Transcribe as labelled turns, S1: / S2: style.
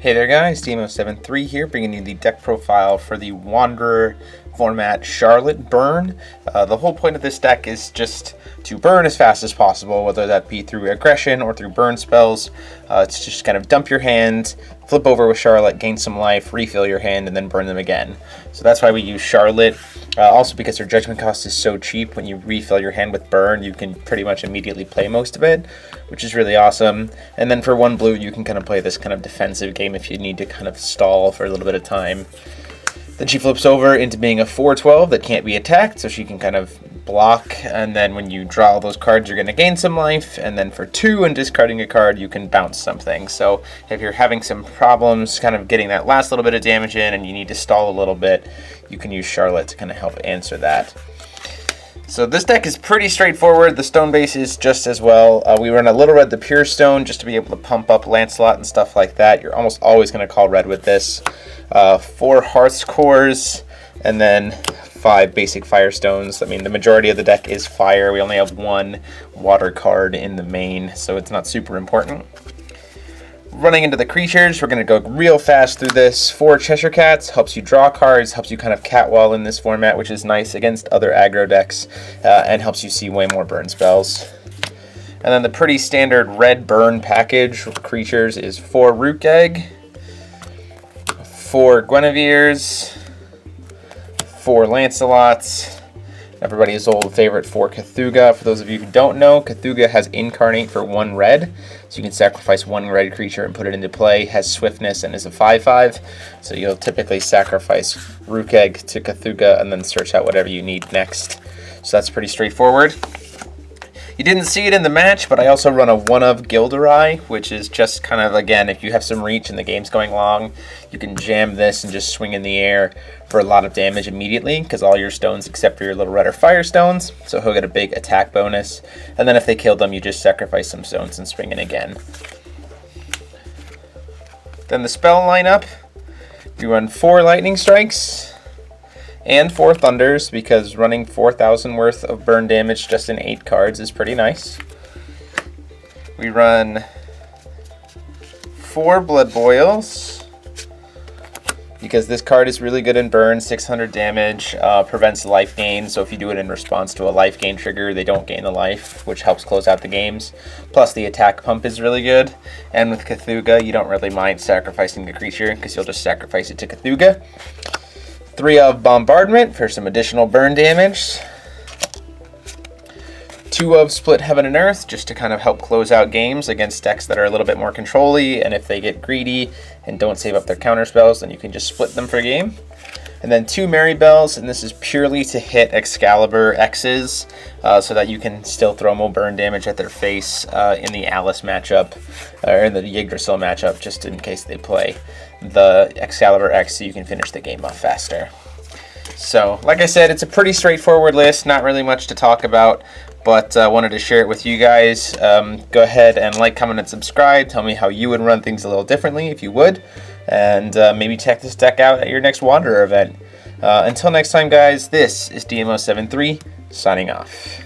S1: Hey there guys, DMO73 here, bringing you the deck profile for the Wanderer format Charlotte Burn. The whole point of this deck is just to burn as fast as possible, whether that be through aggression or through burn spells. It's just kind of dump your hand, flip over with Charlotte, gain some life, refill your hand, and then burn them again. So that's why we use Charlotte. Also because her judgment cost is so cheap, when you refill your hand with burn, you can pretty much immediately play most of it, which is really awesome. And then for 1 blue, you can kind of play this kind of defensive game if you need to kind of stall for a little bit of time. Then she flips over into being a 4/12 that can't be attacked, so she can kind of block, and then when you draw all those cards, you're going to gain some life, and then for 2 and discarding a card, you can bounce something. So if you're having some problems kind of getting that last little bit of damage in and you need to stall a little bit, you can use Charlotte to kind of help answer that. So this deck is pretty straightforward. The stone base is just as well. We run a little red the pure stone just to be able to pump up Lancelot and stuff like that. You're almost always going to call red with this. 4 hearths cores, and then 5 basic firestones. I mean, the majority of the deck is fire. We only have 1 water card in the main, so it's not super important. Running into the creatures, we're going to go real fast through this. 4 Cheshire Cats helps you draw cards, helps you kind of catwall in this format, which is nice against other aggro decks, and helps you see way more burn spells. And then the pretty standard red burn package with creatures is 4 Root Egg, 4 Guinevere's, 4 Lancelots, everybody's old favorite 4 Cthugha. For those of you who don't know, Cthugha has Incarnate for 1 red, so you can sacrifice 1 red creature and put it into play. Has Swiftness and is a 5/5, so you'll typically sacrifice Root Egg to Cthugha and then search out whatever you need next. So that's pretty straightforward. You didn't see it in the match, but I also run a 1-of Gilderai, which is just kind of, again, if you have some reach and the game's going long, you can jam this and just swing in the air for a lot of damage immediately, because all your stones except for your little red are fire stones, so he'll get a big attack bonus. And then if they kill them, you just sacrifice some stones and swing in again. Then the spell lineup, you run 4 lightning strikes and 4 thunders, because running 4,000 worth of burn damage just in 8 cards is pretty nice. We run 4 blood boils, because this card is really good in burn. 600 damage, prevents life gain, so if you do it in response to a life gain trigger, they don't gain a life, which helps close out the games. Plus the attack pump is really good, and with Cthugha, you don't really mind sacrificing the creature, because you'll just sacrifice it to Cthugha. 3 of Bombardment for some additional burn damage. 2 of Split Heaven and Earth, just to kind of help close out games against decks that are a little bit more control-y, and if they get greedy and don't save up their counter spells, then you can just split them for a game. And then 2 Maribels, and this is purely to hit Excalibur X's, so that you can still throw more burn damage at their face in the Alice matchup, or in the Yggdrasil matchup, just in case they play the Excalibur X, so you can finish the game off faster. So, like I said, it's a pretty straightforward list, not really much to talk about, but wanted to share it with you guys. Go ahead and like, comment, and subscribe. Tell me how you would run things a little differently if you would, and maybe check this deck out at your next Wanderer event. Until next time, guys, this is DMO73 signing off.